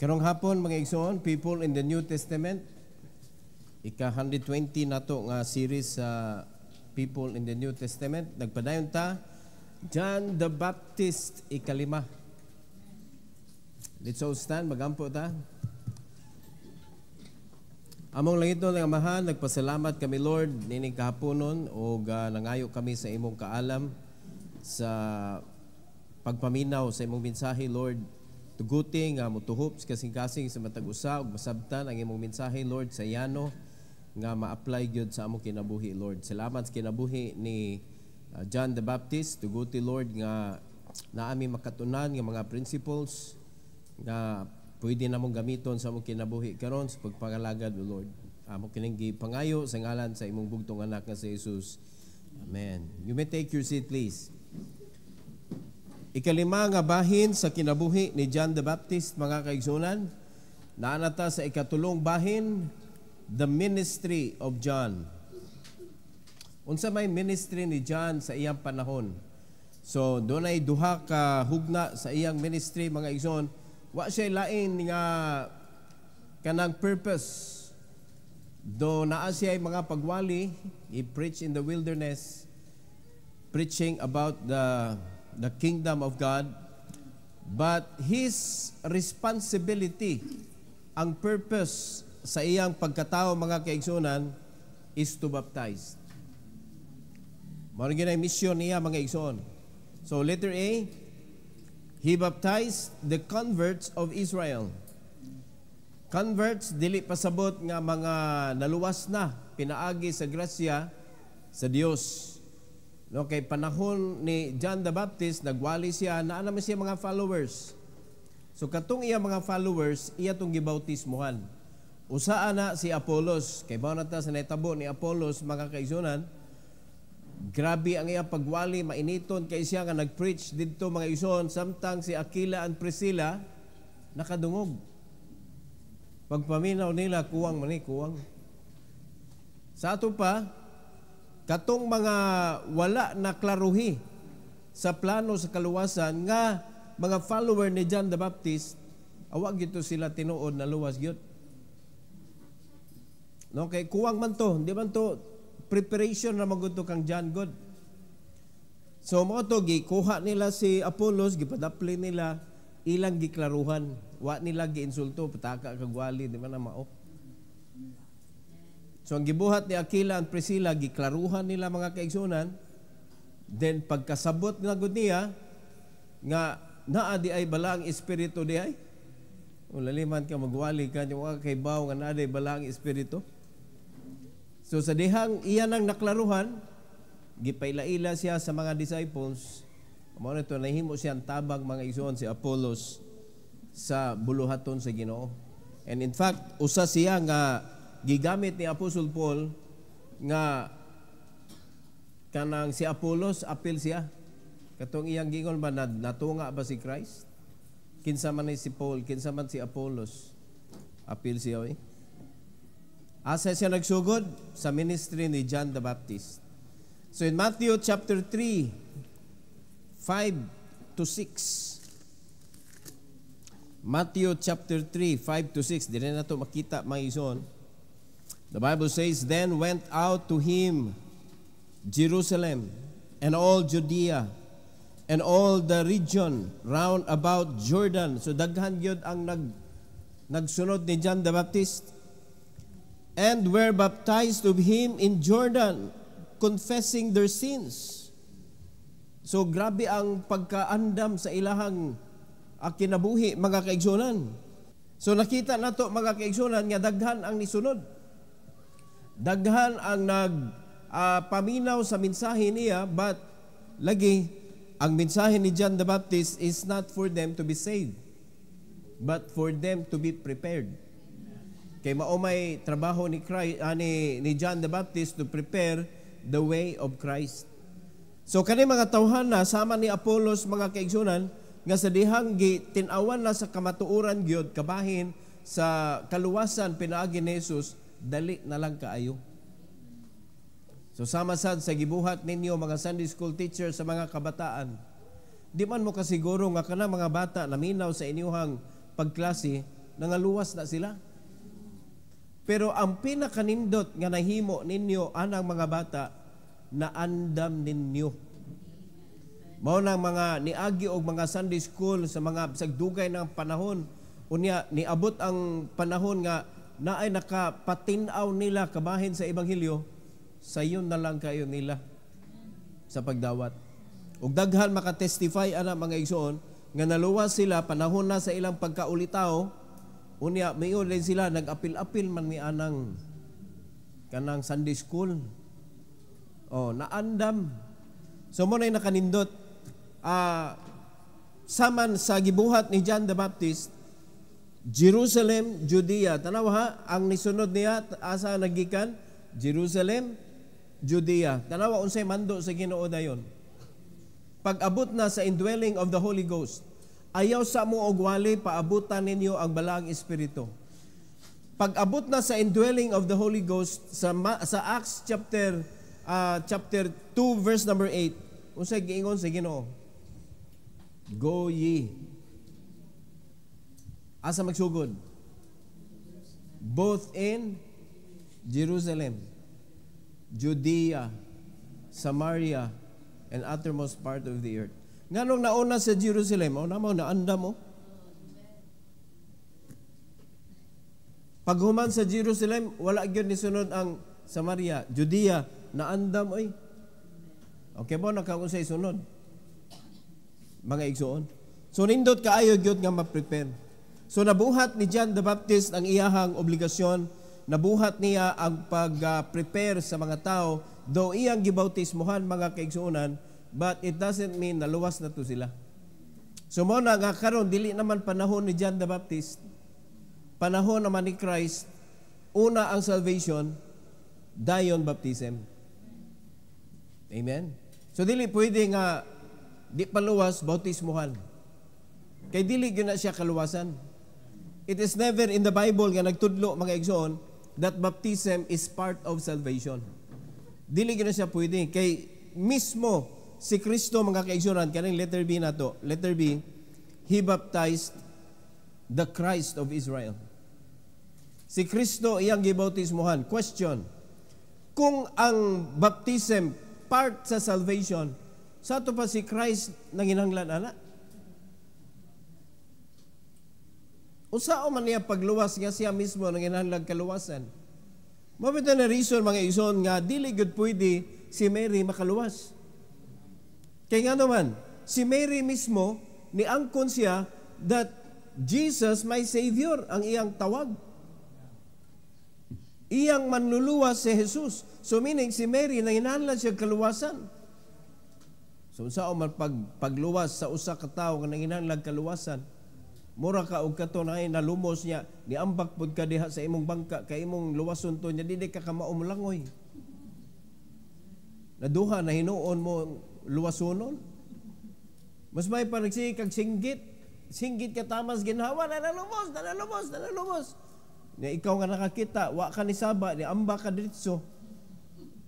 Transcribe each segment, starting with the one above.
Karong hapon mga igsoon, People in the New Testament. Ika-120 nato nga series sa People in the New Testament. Nagpadayon ta John the Baptist ika-5. Let's all stand, magampo ta. Among langit nun, Amahan, nagpasalamat kami Lord nining kahaponon o nangayo kami sa imong kaalam sa pagpaminaw sa imong mensahe Lord. Tuguti nga mutuhop kasing-kasing sa matag usa ug masabtan ang imong mensahe Lord sa yano nga ma-apply gyud sa among kinabuhi Lord. Salamat sa kinabuhi ni John the Baptist. Tuguti Lord nga naami makatunan nga mga principles nga pwede namong gamiton sa among kinabuhi karon sa pagpangalagad o Lord. Amo kining gipangayo sa ngalan sa imong bugtong anak nga si Jesus. Amen. You may take your seat please. Ikalima nga bahin sa kinabuhi ni John the Baptist, mga kaigsunan. Naanata sa ikatulong bahin, the ministry of John. Unsa may ministry ni John sa iyang panahon? So, doon ay duha ka hugna sa iyang ministry, mga igsoon. Wa siya lain nga kanang purpose. Do naa siya ay mga pagwali, he preached in the wilderness, preaching about the kingdom of God, but his responsibility, ang purpose sa iyang pagkatao mga kaigsunan is to baptize. Mao gyud ang mission niya mga igsoon. So letter A, he baptized the converts of Israel. Converts dili pasabot nga mga naluwas na pinaagi sa grasya sa Dios. No, kay panahon ni John the Baptist, nagwali siya, naa naman siya mga followers. So katong iya mga followers, iya tong gibautismohan. Usaa na si Apollos, kay bao nata sa naitabo ni Apollos, mga kaigsunan, grabe ang iya pagwali, mainiton kay siya nga nag-preach dito mga igsoon, samtang si Aquila and Priscilla nakadungog. Pagpaminaw nila, kuwang mani, kuwang. Sa ato pa, katong mga wala na klaruhi sa plano sa kaluwasan nga mga follower ni John the Baptist, awag gito sila tinuod na luwas gyud. No, kay kuwang man to, di man to preparation na magudto kang John God. So mo to gikuha nila si Apollos, gipadapli nila ilang giklaruhan, wa nila giinsulto pataka kag wali, di man na mao. So ang gibuhat ni Aquila and Priscilla, giklaruhan nila mga kaigsunan, then pagkasabot na gud niya nga naa di ay balaang espiritu di ay. O laliman ka magwali ka yung mga kaybaw nga naa di balaang espiritu. So sa dihang iyan ang naklaruhan, gipaila-ila siya sa mga disciples. Mao nito nahimo siyang tabang mga igsoon si Apollos sa buluhaton sa Ginoo. And in fact, usa siya nga gigamit ni Apostle Paul nga kanang si Apollos apil siya katong iyang gingon ba natunga ba si Christ, kinsa man ni si Paul, kinsa man si Apollos, apil siya asa siya nagsugod sa ministry ni John the Baptist. So in Matthew chapter 3 5 to 6, Matthew chapter 3 5 to 6, dire na to makita mga igsoon. The Bible says, then went out to him Jerusalem and all Judea and all the region round about Jordan. So daghan gyud ang nagsunod ni John the Baptist, and were baptized of him in Jordan, confessing their sins. So grabe ang pagkaandam sa ilahang kinabuhi mga kaigsunan. So nakita nato mga kaigsunan nga daghan ang nisunod. Daghan ang paminaw sa mensahe niya, but lagi ang mensahe ni John the Baptist is not for them to be saved, but for them to be prepared. Kay mao may trabaho ni Christ, ni John the Baptist to prepare the way of Christ. So kani mga tawhana sama ni Apollos mga kaigsunan nga sa dihang tin-awan na sa kamatuoran gyud kabahin sa kaluwasan pinaagi ni Jesus, dali na lang kaayo. So sama sad sa gibuhat ninyo mga Sunday school teacher sa mga kabataan, di man mo kasiguro nga kana mga bata naminaw sa inyuhang pagklase nangaluwas na sila. Pero ang pinakanindot nga nahimo ninyo anang mga bata, naandam ninyo. Mao nang mga niagi og mga Sunday school sa mga sagdugay ng panahon, unya niabot ang panahon nga naay nakapatinaw nila kabahin sa ebanghelyo, sayon na lang kayo nila sa pagdawat. Ug daghan makatestify ana mga igsoon nga naluwas sila panahon na sa ilang pagkaulitaw. Unya, mayon din sila, nag-apil-apil man mi anang kanang Sunday school. Naandam. So, mo na'y nakanindot. Saman sa gibuhat ni John the Baptist, Jerusalem, Judea. Tanaw ha, ang nisunod niya, asa nagikan? Jerusalem, Judea. Tanaw, unsay mando sa Ginoo dayon. Pag-abot na sa indwelling of the Holy Ghost, ayaw sa mo og wali paabutan ninyo ang balaang espiritu. Pag-abot na sa indwelling of the Holy Ghost sa Acts chapter 2 verse number 8, unsay giingon sa Ginoo? Go ye. Asa magsugod? Both in Jerusalem, Judea, Samaria, and uttermost part of the earth. Nganong nauna sa Jerusalem, naandam mo. Paghuman sa Jerusalem, wala gyud ni sunod ang Samaria, Judea, naandam oy. Okay mo nakaunsay sunod? Mga igsoon. So nindot kaayo gyud nga ma-prepare. So nabuhat ni John the Baptist ang iyahang obligasyon, nabuhat niya ang pag-prepare sa mga tao, though iyang gibautismohan mga kaigsuonan, but it doesn't mean naluwas na to sila. So mo na nga karon dili naman panahon ni John the Baptist, panahon naman ni Christ, una ang salvation, dayon baptism. Amen? So dili pwede nga di paluwas, bautismohan. Kay dili gyud na siya kaluwasan. It is never in the Bible nga nagtudlo mga igsoon that baptism is part of salvation. Dili gyud na siya pwede. Kay mismo si Kristo mga kaigsunan, kaning letter B na to. Letter B, He baptized the Christ of Israel. Si Kristo iyang gibautismohan. Question, kung ang baptism part sa salvation, sa to pa si Christ nanginahanglan ana? Usa man niya pagluwas nga siya mismo nanginahanglan kaluwasan? Mabita na reason mga igsoon nga dili gud pwede si Mary makaluwas. Kaya nga naman, si Mary mismo, niangkon siya that Jesus, my Savior, ang iyang tawag. Iyang manluluwas si Jesus. So meaning, si Mary, nanginahanglan siya kaluwasan. So saan man pagluwas sa usa ka tawo nga nanginahanglan kaluwasan, mura ka og kato na nalumos niya, niambak pud ka diha sa imong bangka, kay imong luwason to niya, dili ka kamaumlangoy. Naduha na hinuon mo luwasonon. Mas may panagsikag singgit ka tamas ginhawa, nanalumos. Na ikaw nga nakakita, wa ka ni saba, ni amba ka diretso.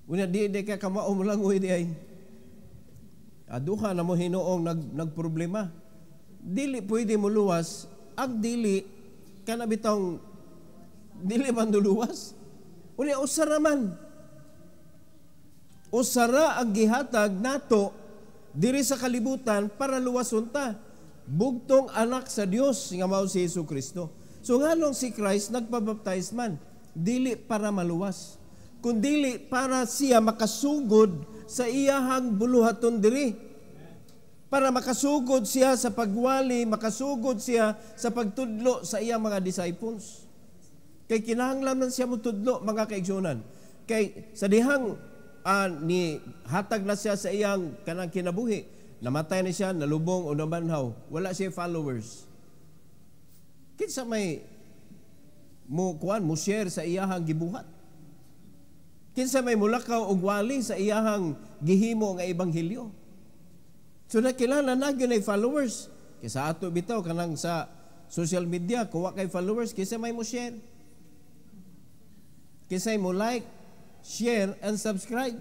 Una di ka kamaom lang uy di ay. Aduha na mo hinuong nagproblema. Dili pwede mo luwas, ang dili kanabitong dili man duluwas. Una usara man. Usara ang gihatag nato diri sa kalibutan para luwason ta. Bugtong anak sa Dios nga mao si Jesucristo. So nganong si Christ nagpabaptize man, dili para maluwas, kundi para siya makasugod sa iyahang buluhaton diri. Para makasugod siya sa pagwali, makasugod siya sa pagtudlo sa iyang mga disciples. Kay kinahanglan man siya mutudlo mga kaigsunan. Kay sa dihang ni hatag na siya sa iyang kanang kinabuhi, namatay na siya, nalubong o nabanhaw, wala siya followers. Kinsa may mo share sa iyahang gibuhat. Kinsa may mulakaw og wali sa iyahang gihimo nga ebanghelyo. So nakilala na gyud ay followers. Kisa ato bitaw kanang sa social media, kuha kay followers, kinsa may mo share. Kinsa mo like, share and subscribe.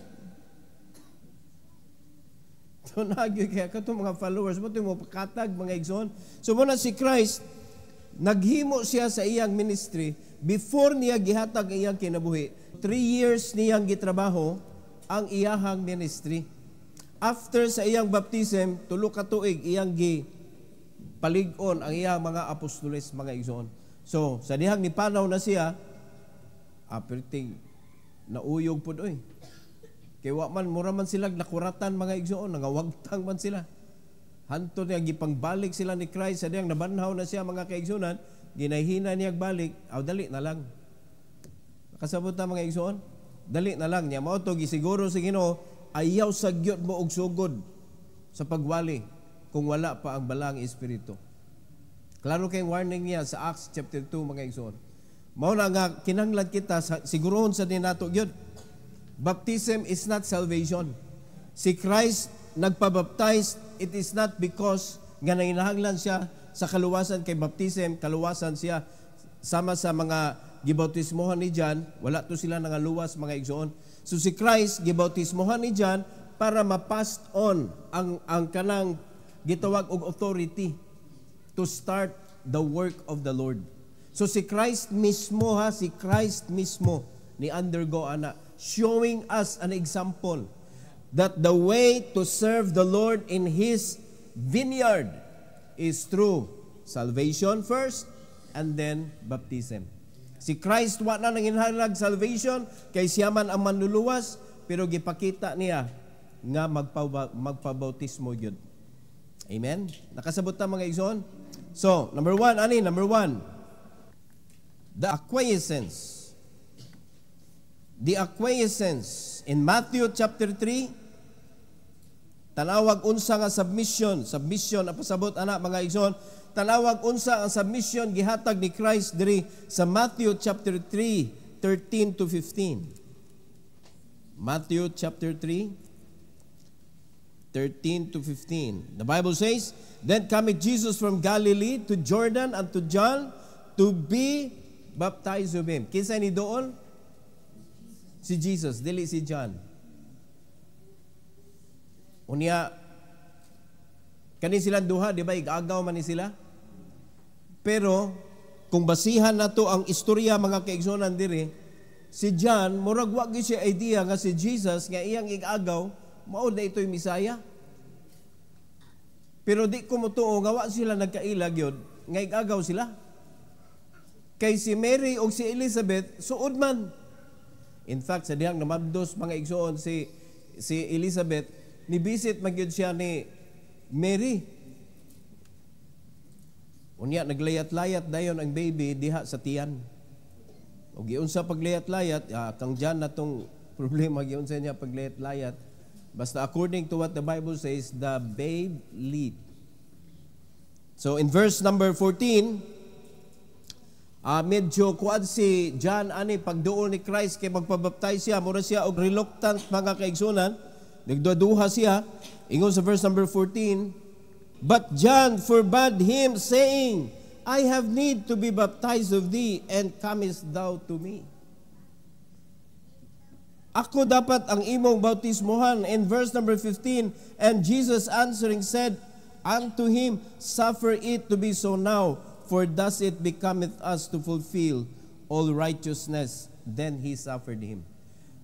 So nagyo kaya kato mga followers mo mo pakatag mga igsoon. So muna si Christ naghimo siya sa iyang ministry before niya gihatag iyang kinabuhi. 3 years niyang gitrabaho ang iyahang ministry. After sa iyang baptism, 3 ka tuig iyang palig-on ang iyang mga apostoles, mga igsoon. So, sa dihang nipanaw na siya, aperting nauyog po doy. Kaya man, mura man sila nakuratan, mga igsoon, nangawagtang man sila. Hanto niya, gipangbalik sila ni Christ, sa dihang nabanhaw na siya, mga kaigsunan, ginahina niya balik, dali na lang. Nakasabot na, mga igsoon? Dali na lang niya. Mao to gisiguro sa Ginoo, ayaw sagyot mo og sugod sa pagwali kung wala pa ang balang espiritu. Klaro kayong warning niya sa Acts chapter 2, mga igsoon. Mao na nga kinahanglan kita sigurohon sa dinato gyud. Baptism is not salvation. Si Christ nagpabaptize, it is not because nga nanginahanglan siya sa kaluwasan kay baptism, kaluwasan siya sama sa mga gibautismohan ni John, wala to sila nangaluwas, mga igsoon. So si Christ gibautismohan ni John para ma-pass on ang kanang gitawag og authority to start the work of the Lord. So si Christ mismo si Christ mismo ni undergo ana, showing us an example that the way to serve the Lord in His vineyard is through salvation first and then baptism. Si Christ wa na nanginhalag salvation kay siya man ang manluluwas, pero gipakita niya nga magpabautismo gyud. Amen? Nakasabot ta, mga igsoon? So, number one, the acquiescence. The acquiescence. In Matthew chapter 3, tanawag unsa nga submission. Submission, apasabot ana, mga igsoon. Tanawag unsa ang submission gihatag ni Christ diri sa Matthew chapter 3, 13 to 15. Matthew chapter 3, 13 to 15. The Bible says, "Then cometh Jesus from Galilee to Jordan unto John to be baptized of him." Kinsa ni doon? Si Jesus, dili si John. Unya, kani silang duha, di ba, igagaw man ni sila? Pero, kung basihan na to ang istorya, mga kaigsonan diri, si John, murag wa gyud siya idea nga si Jesus, nga iyang igagaw, mao na ito'y Misaya. Pero di ko mutuo, nga wa sila nagkailag yun, nga igagaw sila. Kay si Mary o si Elizabeth, suod man. In fact, sa dihang namabdos, mga igsoon, si Elizabeth, nibisit magyud siya ni Mary. Unya, naglayat-layat dayon ang baby diha sa tiyan. O giunsa paglayat-layat, kang John na tong problema, giunsa niya paglayat-layat. Basta according to what the Bible says, the babe leaped. So in verse number 14, medyo kuad si John ani pagduol ni Christ kay magpabaptize siya, mura siya og reluctant, mga kaigsunan, nagduduha siya. Ingon sa verse number 14, "But John forbade him, saying, I have need to be baptized of thee, and comest thou to me?" Ako dapat ang imong bautismohan. In verse number 15, "And Jesus answering said unto him, Suffer it to be so now, for thus it becometh us to fulfill all righteousness. Then he suffered him."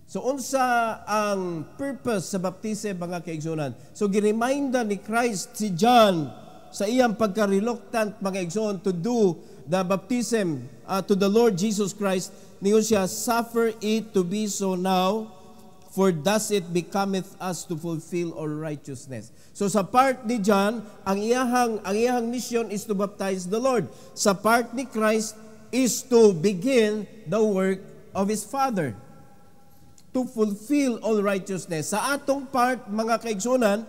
So unsa ang purpose sa baptism, mga kaigsunan? So gireminda ni Christ si John sa iyang pagka-reluctant, mga igsoon, to do the baptism to the Lord Jesus Christ. Niyon siya, "Suffer it to be so now, for thus it becometh us to fulfill all righteousness." So sa part ni John, ang iyahang mission is to baptize the Lord. Sa part ni Christ is to begin the work of His Father, to fulfill all righteousness. Sa atong part, mga kaigsunan,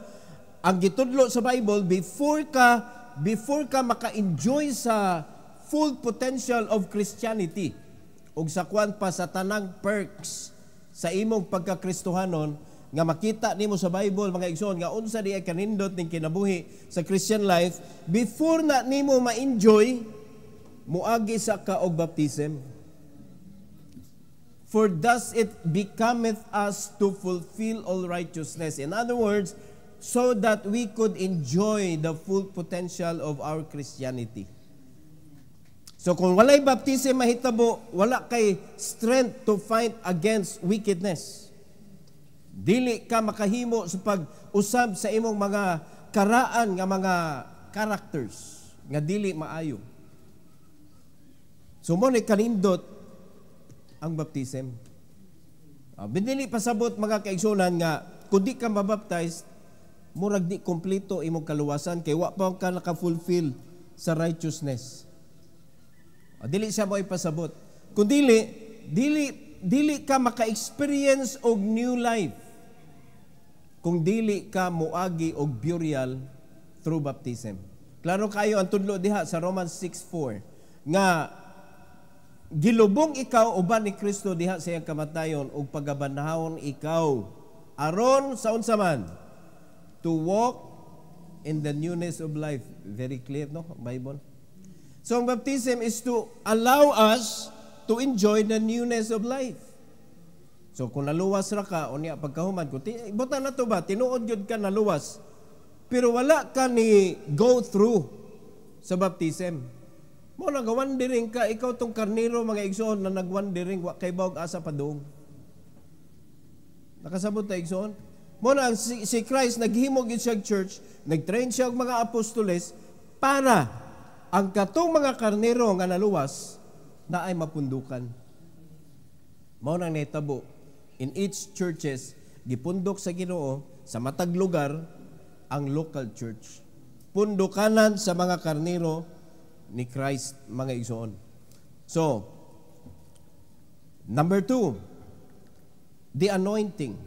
ang gitudlo sa Bible, before ka maka-enjoy sa full potential of Christianity, ug sa kwan pa sa tanang perks sa imong pagkakristohanon, nga makita nimo sa Bible, mga igsoon, nga unsa di ay kanindot ning kinabuhi sa Christian life, before na nimo ma-enjoy, muagi sa ka og baptism. "For thus it becometh us to fulfill all righteousness." In other words, so that we could enjoy the full potential of our Christianity. So kung walay baptism mahitabo, wala kay strength to fight against wickedness. Dili ka makahimo sa pag-usab sa imong mga karaan nga mga characters nga dili maayo. So mo ni kanindot ang baptism. Bindili pasabot mga kaigsunan nga kung di ka mabaptize, murag di kompleto imong kaluwasan kay wa pa ka naka-fulfill sa righteousness. Dili siya mo ipasabot. Kung dili ka maka-experience og new life kung dili ka moagi og burial through baptism. Klaro kayo ang tudlo diha sa Romans 6:4 nga gilubong ikaw uban ni Kristo diha sa iyang kamatayon ug pagabanhawon ikaw aron sa unsa man to walk in the newness of life. Very clear, no? Bible. So ang baptism is to allow us to enjoy the newness of life. So kung naluwas ra ka unya pagkahuman ko, ibutan na to ba tinuod gyud ka naluwas pero wala ka ni go through sa baptism. Mo nagawandering ka, ikaw tong karnero mga igsoon na nagwandering wa kay bawg asa padung. Nakasabot ta igsoon? Mo na si Christ naghimog gyud siya church, nagtrain siya og mga apostoles para ang katong mga karnero nga naluwas na ay mapundukan. Mao nang nahitabo in each churches gipundok sa Ginoo sa matag lugar ang local church. Pundukanan sa mga karnero ni Christ mga igsoon. So, number 2, the anointing.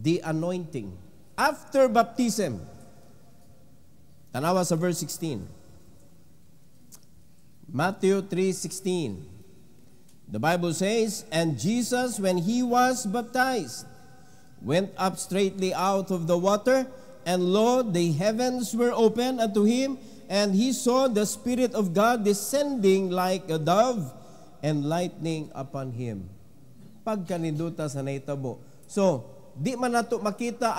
The anointing. After baptism, tanawa sa verse 16. Matthew 3:16. The Bible says, "And Jesus, when he was baptized, went up straightly out of the water, and lo, the heavens were opened unto him, and he saw the Spirit of God descending like a dove, and lightning upon him." Pagkaninduta sa nahitabo. So, di man nato makita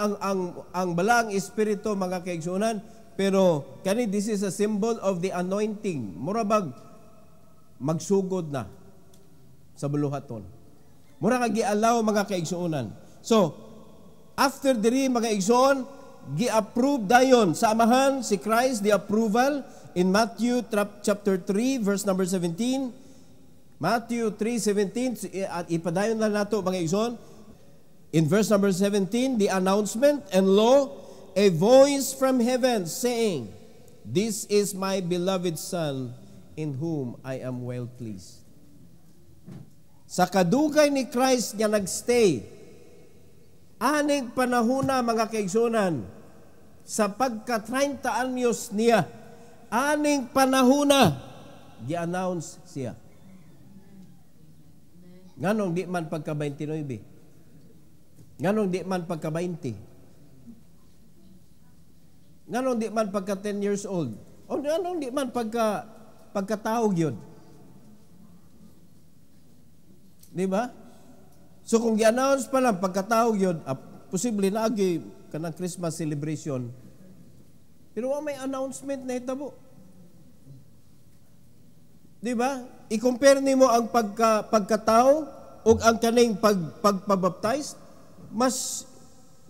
ang balang espiritu mga kaigsunan, pero kani this is a symbol of the anointing. Murabag magsugod na sa buluhaton. Mura ka gi-allow mga kaigsuonan. So, after diri mga igsoon, gi-approve dayon sa amahan si Christ the approval in Matthew chapter 3 verse number 17. Matthew 3:17 at ipadayon na nato mga igsoon. In verse number 17, the announcement, "And lo, a voice from heaven saying, This is my beloved Son, in whom I am well pleased." Sa kadugay ni Christ nga nagstay, aning panahuna mga kaigsunan, sa pagka-30 anyos niya, aning panahuna, gi-announce siya. Nganong di man pagka-29? Nganong di man pagka-20? Nganong di man pagka-10 years old? O nganong di man pagkataog yun? Di ba? So kung gi-announce pa lang pagkataog yun, posible na agi kanang Christmas celebration. Pero may announcement na hitabo. Di ba? I-compare nimo ang pagkatao o ang kaning pagpabaptize, mas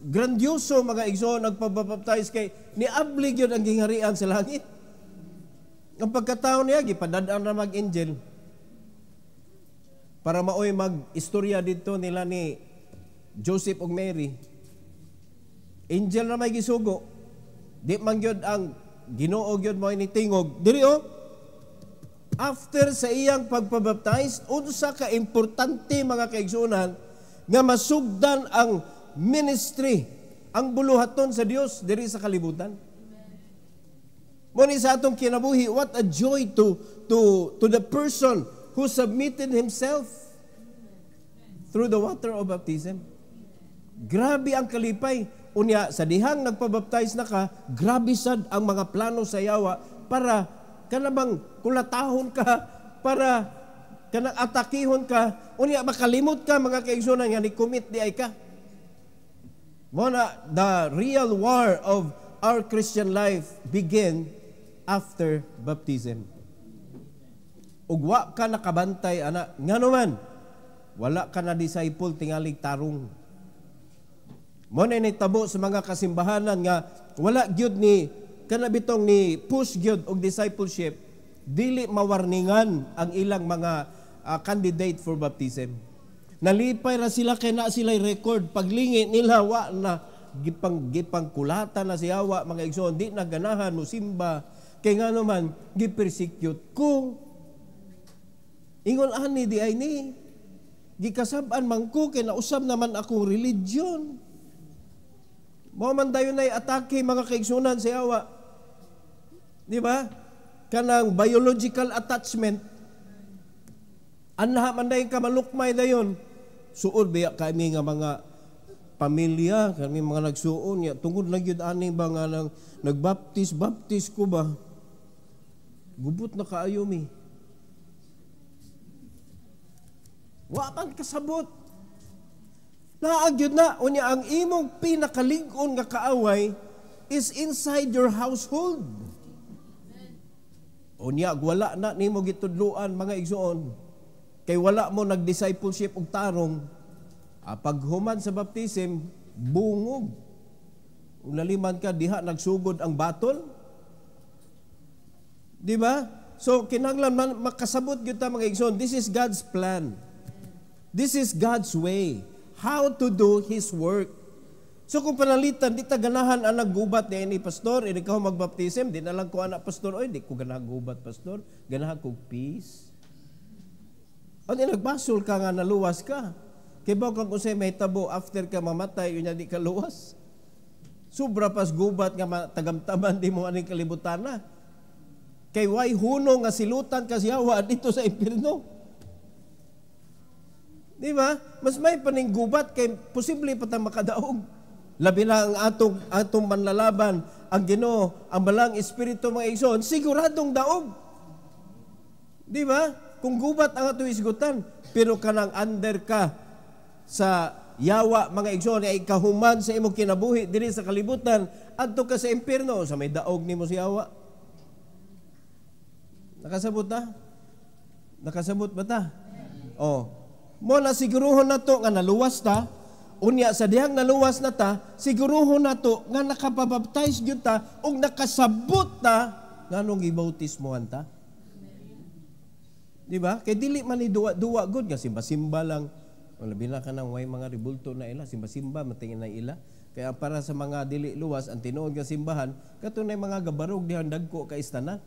grandioso mga igsoon ang pagbabaptize kay niablig yun ang gingharian sa langit. Ang pagkatao niya, gipadadaan na mag-angel para maoy mag-istorya dito nila ni Joseph ug Mary. Angel na may gisugo. Di man gyud ang Ginoo gyud mo ni tingog. Diri after sa iyang pagpabaptize, unsa ka importante mga kaigsunan nga masugdan ang ministry, ang buluhaton sa Dios diri sa kalibutan. Muni sa atong kinabuhi, what a joy to the person who submitted himself through the water of baptism. Grabe ang kalipay. Unya, sa dihang nagpabaptize na ka, grabe sad ang mga plano sa yawa para kanabang kulatahon ka, para kanang atakihon ka, unya makalimot ka mga kaigsunan nga ni commit di ay ka. Muna, the real war of our Christian life begin after baptism. ug wa ka nakabantay ana, ngano man wala ka na disciple tingalig tarong. Mo na nitabo sa mga kasimbahanan nga wala gyud ni kanabitong ni push gyud og discipleship, dili mawarningan ang ilang mga candidate for baptism. Nalipay ra sila kay na sila record, paglingi nila wa na gipang kulatan na siya wa mga igsoon, di na ganahan mo simba kay ngano man gipersecute ko. Ingon ani di ay ni gikasab-an man ko kay nausab naman akong religion. Mo man dayon ay atake mga kaigsunan sa yawa. Di ba? Kanang biological attachment. Anha man dayon kamalukmay dayon. Suod biya kami nga mga pamilya, kami mga nagsuon ya tungod na gyud ani ba nga nang nagbaptis ko ba. Gubot na kaayo mi. Wa man kasabot. Naagyod na, unya ang imong pinakalig-on nga kaaway is inside your household. Unya, wala na nimo gitudluan mga igsoon. Kay wala mo nag-discipleship og tarong, paghuman sa baptism, bungog. Unaliman ka, diha nagsugod ang batol. Di ba? So, kinahanglan makasabot gyud ta mga igsoon. This is God's plan. This is God's way. How to do His work. So kung panalitan, di ta ganahan ang naggubat ni pastor, ini ka magbaptism, di na lang ko anak pastor, oy, di ko ganahan gubat pastor, ganahan ko peace. O di nagbasol ka nga naluwas ka. Kaya ba kung say may tabo after ka mamatay, yun di ka luwas. Sobra pas gubat nga tagamtaman di mo aning kalibutan na. Kay way huno nga silutan ka siyawa dito sa impierno. Di ba? Mas may paninggubat kay posible pa tayong makadaog. Labi na ang atong manlalaban, ang Ginoo, ang balang espiritu mga igsoon, siguradong daog. Di ba? Kung gubat ang atong isgutan, pero kanang under ka sa yawa mga igsoon ay kahuman sa imong kinabuhi diri sa kalibutan, adto ka sa impierno sa may daog nimo sa yawa. Nakasabot na? Nakasabot ba ta? Oh. Mo na siguruhon na to nga naluwas ta, unya sa dihang naluwas na ta, siguruhon na to nga nakapabaptize gyud ta ug nakasabot ta nganong gibautismohan ta. Di ba? Kay dili man ni duwa gud nga simba-simba lang. Wala bila ka nang way mga ribulto na ila, simba-simba matingin na ila. Kaya para sa mga dili luwas ang tinuod nga simbahan, katunay mga gabarog dihan dagko ka istanan.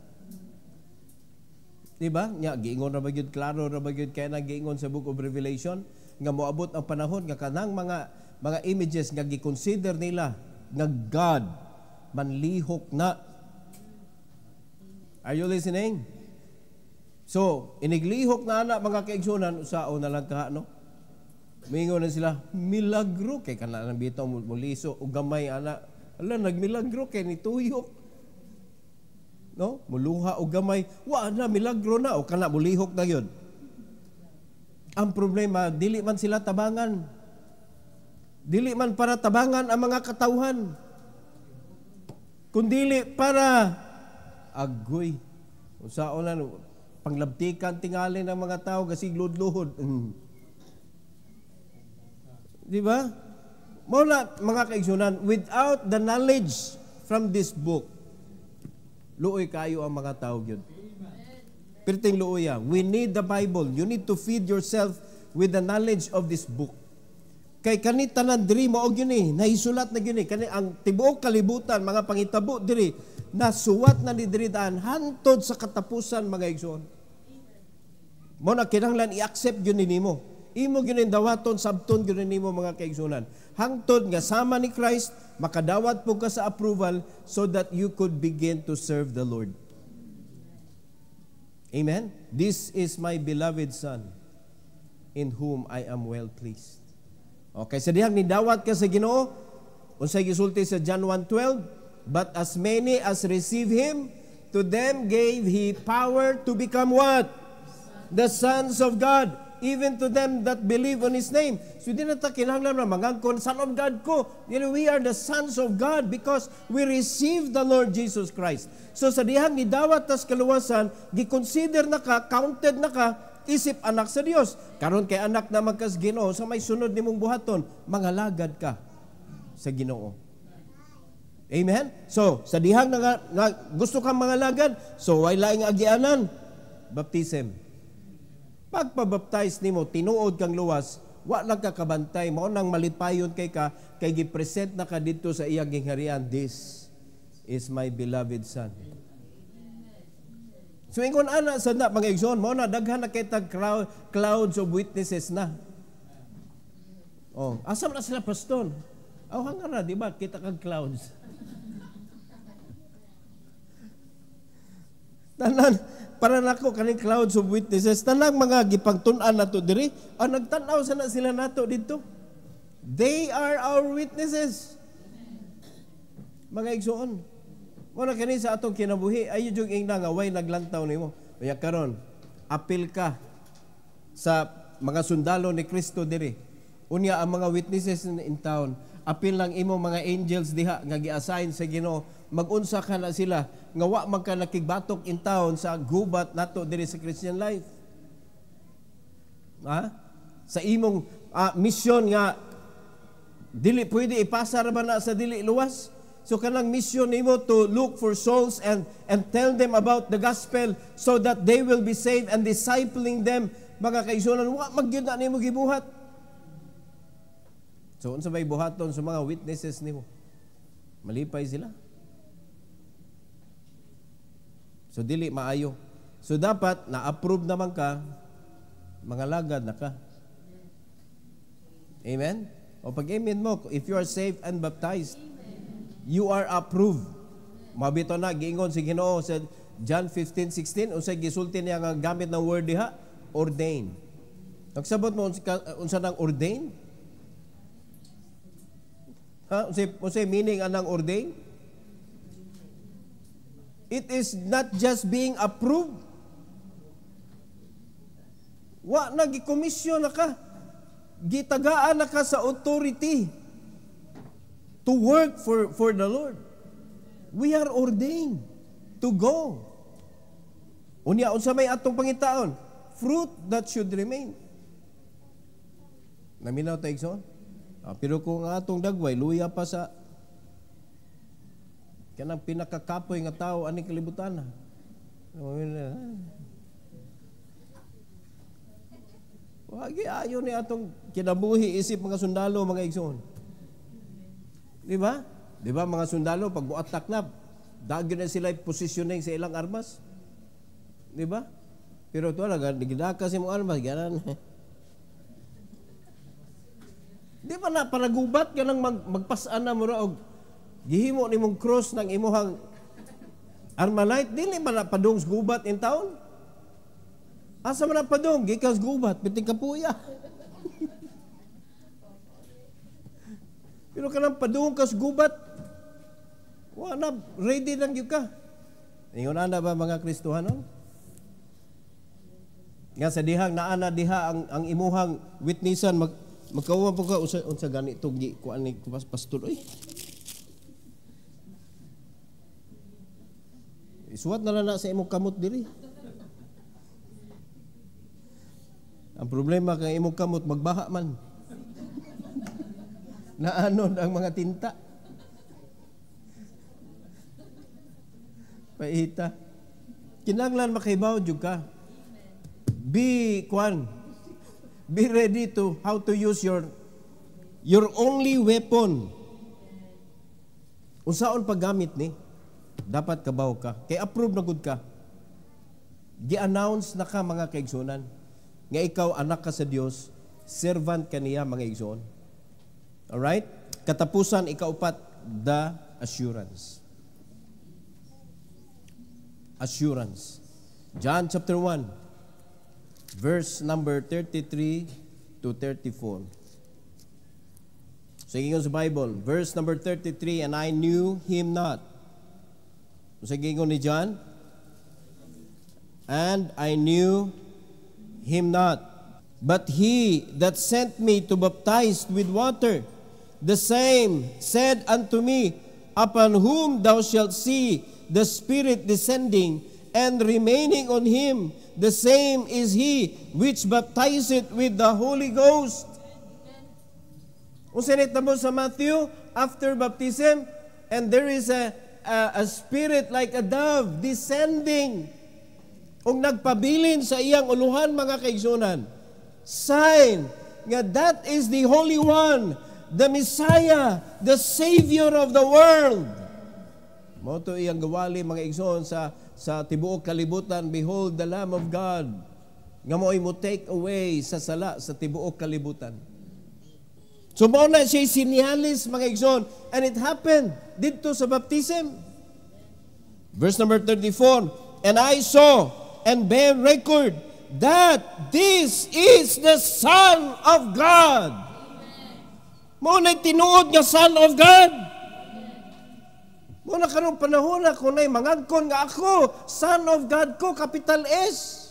Diba? Nya giingon ra ba gyud klaro ra ba gyud kay nagiingon sa Book of Revelation nga moabot ang panahon nga kanang mga images nga gi-consider nila nga God manlihok na. Are you listening? So, iniglihok na ana mga kaigsunan usao na lang ka no. Mingon na sila, milagro kay kana nang bitaw muliso ug gamay ana. Ala nagmilagro kay nituyok. No? Muluha o gamay, wa na milagro na o kana mulihok na yun. Ang problema, dili man sila tabangan. Dili man para tabangan ang mga katawhan. Kundili para agoy. Usaon na panglabtikan tingali ng mga tao kasi luhod-luhod. Di ba? Muna mga kaigsunan, without the knowledge from this book, luoy kayo ang mga tao yun. Pirting luoya. We need the Bible. You need to feed yourself with the knowledge of this book. Kay kanitanan diri mao gyud naisulat na gyud kani ang tibuok kalibutan mga pangitabo diri nasuwat na ni diri daan hantod sa katapusan mga igsoon. Mo na kinahanglan i-accept gyud nimo. Imo gyud dawaton sabton gyud nimo mga kaigsunan. Hangtod nga sama ni Christ makadawat po ka sa approval so that you could begin to serve the Lord. Amen? This is my beloved Son in whom I am well pleased. Okay, sa dihang nidawat ka sa Ginoo, unsay gisulti sa John 1:12, but as many as receive Him, to them gave He power to become what? The sons of God, even to them that believe on His name. So di na ta kinahanglan na mangangkon, Son of God ko. We are the sons of God because we receive the Lord Jesus Christ. So sa dihang gidawat tas kaluwasan, gi-consider na ka, counted na ka, isip anak sa Dios. Karon kay anak na magkas Ginoo, sa may sunod nimong buhaton, mangalagad ka sa Ginoo. Amen? So, sa dihang gusto kang mangalagad, so wala ang agianan, baptism. Pagpabaptize nimo, tinuod kang luwas, wa lang ka kabantay, mao nang malipayon kay ka, kay gipresent na ka dito sa iyang gingharian, this is my beloved Son. So, ingon ana sa na, mga igsoon, mao na, daghan na kitag clouds of witnesses na. Oh, asam na sila, pastor? Hanga na, di ba? Kita kang clouds. Tanan, para nako kaning clouds of witnesses, tanang mga gipagtun-an nato diri, nagtan-aw sana sila nato dito. They are our witnesses. Mga igsoon. Muna kani sa atong kinabuhi, ayo jud ing nangaway naglantaw nimo. Unya karon, apil ka sa mga sundalo ni Kristo diri. Unya ang mga witnesses in town, apil lang imo mga angels diha nga gi-assign sa Ginoo, mag-unsa ka na sila nga wa man ka nakigbatok in town sa gubat nato diri sa Christian life. Ha? Sa imong mission nga dili pwede ipasa ra ba na sa dili luwas. So kanang mission nimo to look for souls and tell them about the gospel so that they will be saved and discipling them. Mga kaigsunan, wa magyud na nimo gibuhat. So unsa may buhaton sa mga witnesses nimo? Malipay sila. So dili maayo. So dapat na-approve naman ka, mga lagad na ka. Amen? O pag-amen mo, if you are saved and baptized, you are approved. Mabito na, giingon si Ginoo sa John 15:16, unsay gisulti niya nga gamit ng word diha, ordain. Nagsabot mo unsa nang ordain? Ha? Unsay meaning anang ordain? It is not just being approved. Wa na gikomisyon na ka. Gitagaan na ka sa authority to work for the Lord. We are ordained to go. Unya unsa may atong pangitaon? Fruit that should remain. Naminaw ta igsoon? Pero kung atong dagway luya pa sa kanang pinakakapoy nga tao aning kalibutan na. Wagi ayo ni atong kinabuhi isip mga sundalo, mga igsoon. Di ba? Di ba mga sundalo pag buatak na dagyo na sila positioning sa ilang armas. Di ba? Pero to lang gidaka si mong armas ganan. Di ba na paragubat ganang magpasaan na mo ra og gihimo ni mong cross ng imuhang armalite, dili man na padung gubat in town. Asa man na padung, gikas gubat, piting kapuya. Pero kanang padung kas gubat, wala, ready lang yun ka. Ingon na ba mga Kristohanon? Nga sa dihang naana diha ang imuhang witnessan, magkauwa po ka, unsa ganito, kuan ni pastor, oy. Isuwat na lang na sa imong kamot diri. Ang problema kay imong kamot magbaha man. Naanon ang mga tinta. Paita. Kinahanglan makibaw jud ka. Be ready to how to use your only weapon. Unsaon paggamit ni? Dapat kabaw ka. Kay approve na gud ka. Gi-announce na ka mga kaigsunan nga ikaw anak ka sa Dios, servant kaniya mga igsoon. Alright? Katapusan ikaupat, the assurance. Assurance. John chapter 1 verse number 33 to 34. So ingon sa Bible, verse number 33, and I knew him not. Sa gingon ni John, and I knew him not. But he that sent me to baptize with water, the same said unto me, upon whom thou shalt see the Spirit descending and remaining on him, the same is he which baptizeth with the Holy Ghost. Kung sinita mo sa Matthew, after baptism, and there is a spirit like a dove descending, ug nagpabilin sa iyang uluhan, mga kaigsunan. Sign nga that is the Holy One, the Messiah, the Savior of the world. Mo to iyang gawali, mga igsoon, sa tibuok kalibutan. Behold the Lamb of God, nga mo'y mo take away sa sala sa tibuok kalibutan. So mo na siya sinyalis, mga igsoon, and it happened dito sa baptism. Verse number 34, and I saw and bear record that this is the Son of God. Mo na tinuod nga Son of God. Mo na karong panahon na kung na'y mangangkon nga ako, Son of God ko, capital S.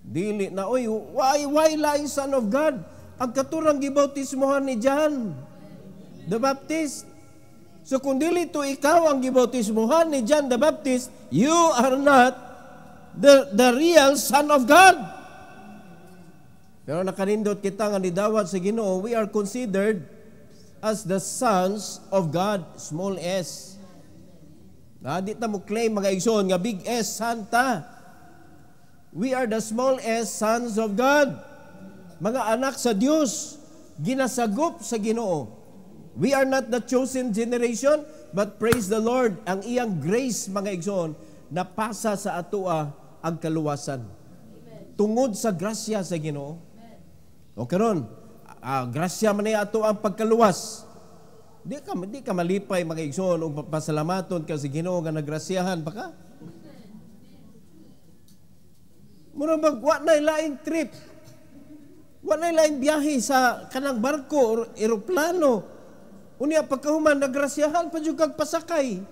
Dili na, oy, why laing Son of God? Ang katurang gibautismohan ni John the Baptist. So kung dili to ikaw ang gibautismohan ni John the Baptist, you are not the real Son of God. Pero nakanindot kita nga nidawat sa Ginoo, we are considered as the sons of God, small s. Di ta mo claim, mga igsoon, nga big S, Santa. We are the small s sons of God. Mga anak sa Dios, ginasagop sa Ginoo. We are not the chosen generation, but praise the Lord, ang iyang grace, mga igsoon, napasa sa atoa ang kaluwasan. Tungod sa grasya sa Ginoo. O karon, grasya man niya ato ang pagkaluwas. Di ka malipay, mga igsoon, o pasalamaton ka sa Ginoo nga nagrasyahan pa ka. Mura bang wa na laing trip, wa na laing biyahe sa kanang barko o eroplano. Unya pagkahuman nagrasyahan pa jud kag pasakay.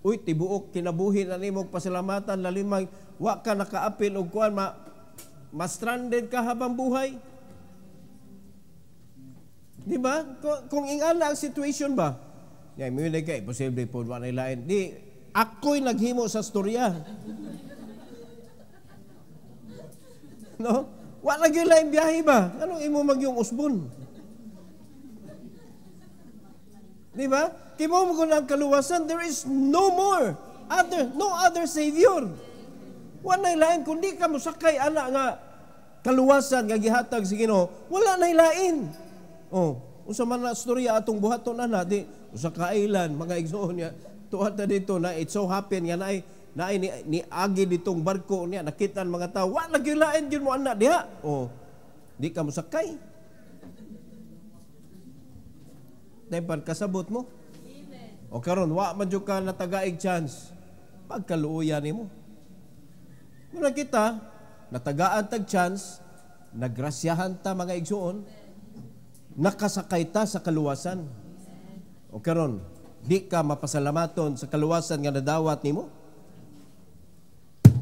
Uy, tibuok kinabuhi na nimo pasalamatan lalimay, wa ka nakaapil og kuan ma-stranded ka habang buhay. Di ba? Kung ingala ang situation ba? Ngay mo na kay posible po wa na lain. Di ako'y naghimo sa storya. No? Wa na gyud lain biyahe ba? Anong imo magyong usbon? Di ba? Kimo mo kung ang kaluwasan, there is no other Savior. Wala na lain, kundi ka musakay, ana nga, kaluwasan, nga gihatag sa Ginoo, wala na lain. Usa man na storya atong buhaton, ana, di, usa ka island, mga igsoon niya, tuwad na dito, na it so happen, nga na ni agi ditong barko niya, nakita ang mga tao, wala gyud lain, yun mo, ana, diha. Di ka musakay. Dahil kasabot mo. O karon wa man jud ka natagaig chance pagkaluoyan nimo. Muna kita natagaan tag chance, nagrasyahan ta, mga igsoon, nakasakay ta sa kaluwasan. O karon di ka mapasalamaton sa kaluwasan nga nadawat nimo.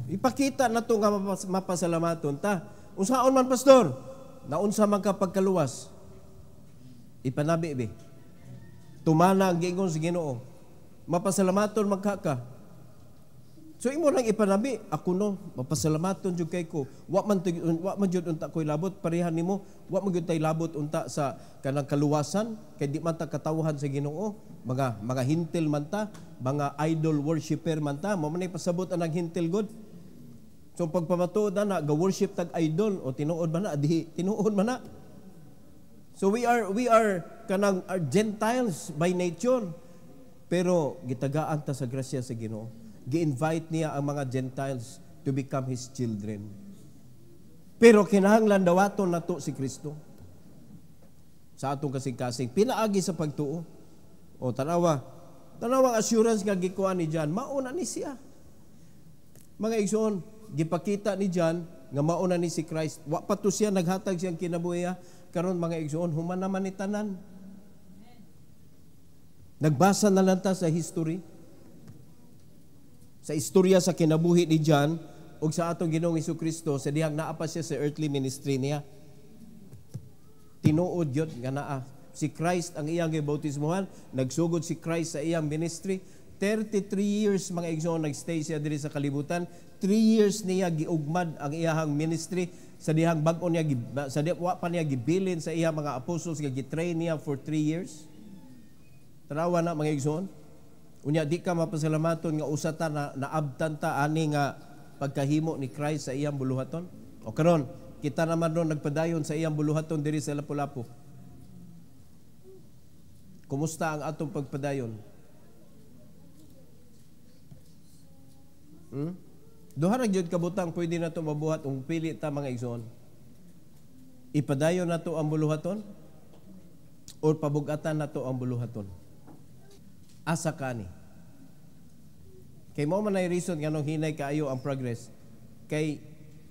Ipakita nato nga mapasalamaton ta. Unsaon man, pastor? Naunsa man ka pagkaluwas? Ipanabi be. Tumana ang giingon sa Ginoo. Mapasalamaton magkaka. So imo lang ipanabi, ako no, mapasalamaton jud kay ko. Wa man jud unta koy labot parehan nimo. Wa man jud tay labot unta sa kanang kaluwasan kay di man ta katawhan sa Ginoo. Mga hintil man ta, mga idol worshipper man ta, mo man pasabot ang hintil god. So pagpamatuod na ga worship tag idol o tinuod man na, di tinuod man na. So we are kanang Gentiles by nature. Pero gitagaan ta sa grasya sa Ginoo. Gi-invite niya ang mga Gentiles to become His children. Pero kinahanglan dawaton nato si Kristo. Sa atong kasing-kasing pinaagi sa pagtuo. O tanawang assurance nga gikuha ni John, mauna ni siya. Mga igsoon, gipakita ni John nga mauna ni si Christ. Wa pa to siya naghatag siyang kinabuhi. Karon, mga igsoon, human naman ni tanan. Nagbasa na lang ta sa history. Sa istorya sa kinabuhi ni John, ug sa atong Ginoong Hesukristo sa dihang naa pa siya sa earthly ministry niya. Tinuod yun nga naa. Si Christ ang iyang gibautismohan, nagsugod si Christ sa iyang ministry. 33 years mga igsoon nagstay siya diri sa kalibutan. 3 years niya giugmad ang iyang ministry sa dihang bag-o niya sa diwa pa niya gibilin sa iyang mga apostles nga gitrain niya for 3 years. Tanawa na mga igsoon. Unya di ka mapasalamaton nga usata na naabtan ta ani nga pagkahimo ni Christ sa iyang buluhaton. O karon, kita naman ron nagpadayon sa iyang buluhaton diri sa Lapu-Lapu. Kumusta ang atong pagpadayon? Duha ra gyud kabutang pwede na to mabuhat ung pili ta mga igsoon. Ipadayon na to ang buluhaton o pabugatan na to ang buluhaton. Asa kani? Kay mao man ay reason nganong hinay kaayo ang progress. Kay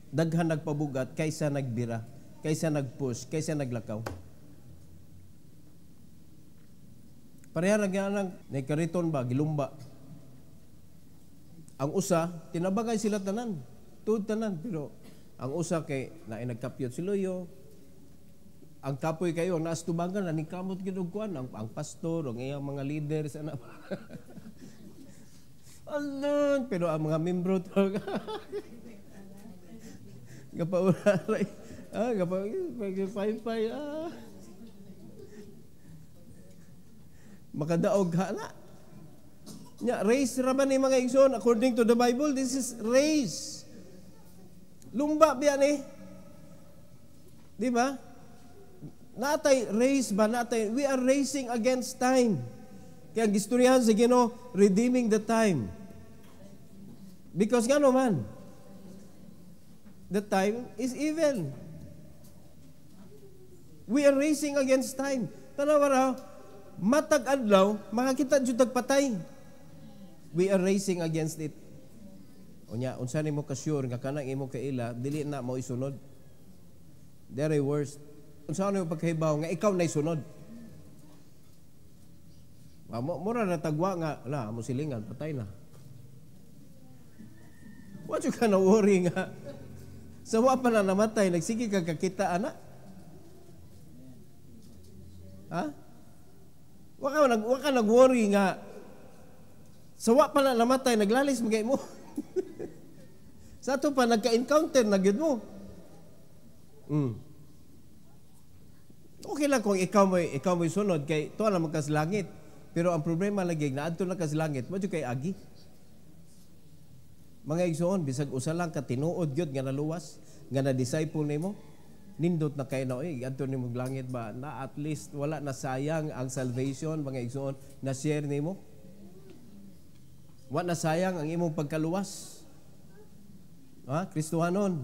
daghan nagpabugat kaysa nagbira, kaysa nagpush, kaysa naglakaw. Pareha ra gyud nagkariton ba gilumba. Ang usa tinabagay sila tanan, tuod tanan, pero ang usa kay naay nagkapyot si Loyo. Ang kapoy kayo ang naastubangan na ni kamot gid og kuan ang pastor, ang iyang mga leaders ana. Alon, pero ang mga membro to gapauraray. Gapay-pay. Makadaog ka na. Race raman ni mga igsoon. According to the Bible, this is race. Lumba biya ni. Di ba? Natay race ba? Natay, we are racing against time. Kaya ang gistoryahan sa Ginoo, redeeming the time. Because nga naman, the time is evil. We are racing against time. Tanawa raw, matag adlaw, makakita jud tagpatay. We are racing against it. Unya, unsa nimo ka-sure nga kanang imo kaila dili na mo isunod. Very worst. Unsa nimo pagkahibaw nga ikaw nay sunod. Mura na tagwa nga, mo silingan, patay na. What you ka na worry nga? Sawa pa na namatay, nagsige ka kakita, ana? Ha? Waka nag-worry nga. Sawa pa na namatay, naglalis magay mo. Sa ato pa, nagka-encounter na gyud mo. Okay lang kung ikaw mo'y sunod, kay tuwa naman kas langit. Pero ang problema lagi, naadto na kas langit, mo kay agi. Mga igsoon, bisag usa lang ka tinuod gyud nga naluwas, nga na disciple nimo, nindot na kay na adto nimo langit ba na at least wala na sayang ang salvation mga igsoon na share nimo. Wala na sayang ang imong pagkaluwas. Kristohanon.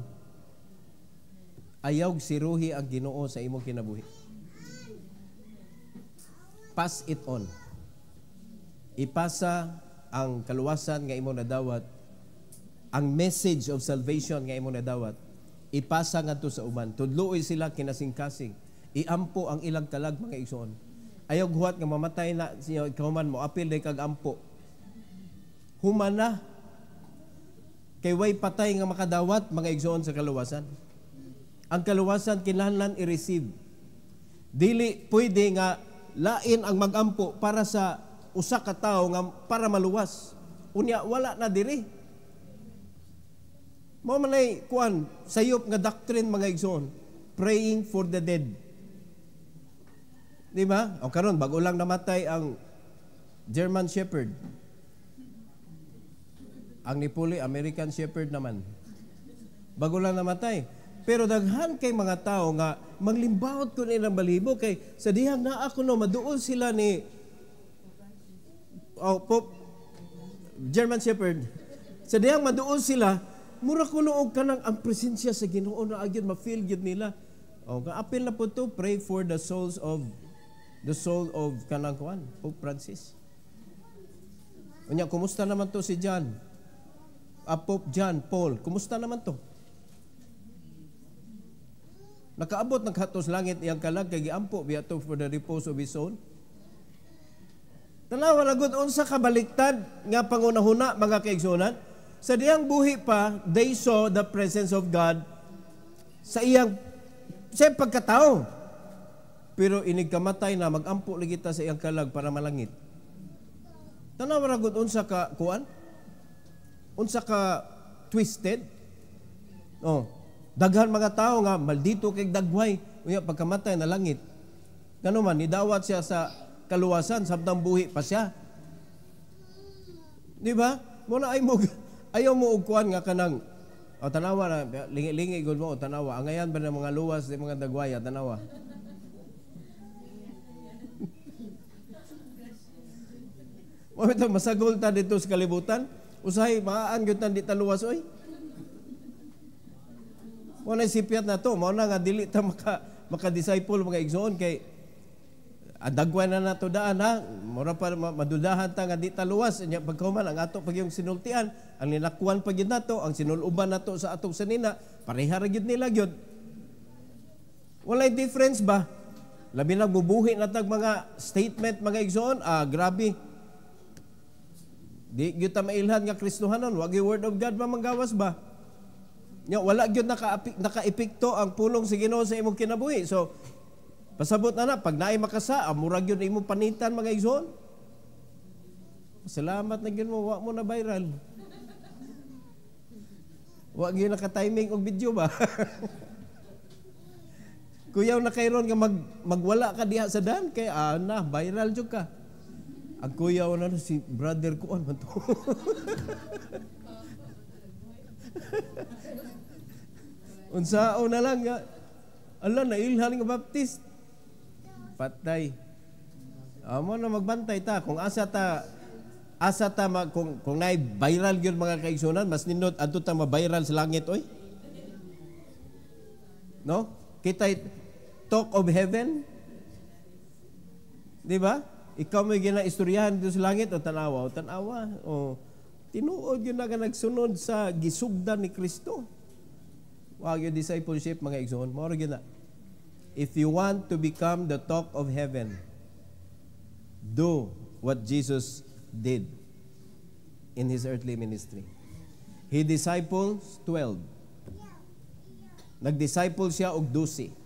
Ayaw siruhi ang Ginoo sa imong kinabuhi. Pass it on. Ipasa ang kaluwasan nga imong nadawat, ang message of salvation nga imong nadawat, ipasa ngadto sa uban. Tudluoy sila kinasing-kasing. Iampo ang ilang kalag mga igsoon. Ayaw guhat nga mamatay na siya ikaw man mo apil day kag ampo. Human na kay way patay nga makadawat mga igsoon sa kaluwasan. Ang kaluwasan kinahanglan i-receive. Dili pwede nga lain ang magampo para sa usa ka tawo nga para maluwas. Unya wala na diri. Mao man ay kuan sayop nga doctrine mga igsoon, praying for the dead. Di ba? O karon bago lang namatay ang German Shepherd. Ang Nipuli American Shepherd naman. Bago lang namatay. Pero daghan kay mga tao nga manglimbawot ko nilang balibo kay sa dihang naa ko no maduol sila ni Pope German Shepherd. Sa dihang maduol sila, mura ko noong kanang ang presensya sa Ginoo na agad ma-feel gyud nila. O kaapil na po to, pray for the soul of kanang kuan Pope Francis. Unya kumusta naman to si John? Pope John Paul, kumusta naman to? Nakaabot ng hatos langit iyang kalag kay giampo biya to for the repose of his soul. Tanawa na gud unsa kabaliktad nga pangunahuna mga kaigsunan. Sa diyang buhi pa, they saw the presence of God sa iyang pagkatao. Pero inigkamatay na, mag-ampo lagi ta sa iyang kalag para malangit. Tanaw ra gud unsa ka kuan? Unsa ka twisted? Oh, daghan mga tao nga maldito kay dagway, unya pagkamatay na langit. Ngano man nidawat siya sa kaluwasan samtang buhi pa siya. Di ba? Muna ayaw mo og kuan nga kanang tanawa na lingi-lingi gud mo tanawa. Angayan ba ng mga luwas di mga dagway tanawa. Mabito masagol ta dito sa kalibutan. Usahay maan gyud tan di ta luwas oy. Mo na sipiat na to, mo na nga dili ta maka-disciple mga igsoon kay dagway na nato daan ha. Mura pa madudahan ta nga di ta luwas nya pagkahuman ang ato pag yung sinultian, ang ninakuan pa gyud nato, ang sinuluban nato sa atong sanina, pareha ra gyud nila gyud. Walay difference ba? Labi na bubuhi na tag mga statement mga igsoon, grabe. Di gyud ta mailhan nga Kristohanon, wag yung word of God mamanggawas ba? Nya wala gyud naka-epekto ang pulong sa Ginoo sa imong kinabuhi. So pasabot na pag naay makasa, murag yun imong panitan mga igsoon. Salamat na gyud mo, wa mo na viral. Wa gyud naka-timing og video ba? Kuyaw na kayron nga magwala ka diha sa daan kay viral jud ka. Ang kuyaw na si brother ko man to. Unsao na lang nga ala nailhan nga baptist. Patay. Amo na magbantay ta kung asa ta kung naay viral gyud mga kaigsunan, mas nindot adto ta ma-viral sa langit oy. No? Kita talk of heaven. Di ba? Ikaw mo ginaistoryahan dito sa langit o tanawa. O tinuod yun na nagsunod sa gisugdan ni Kristo. Wag yung discipleship mga igsoon. Mao gyud na. If you want to become the talk of heaven, do what Jesus did in His earthly ministry. He disciples 12. Nag-disciple siya og 12.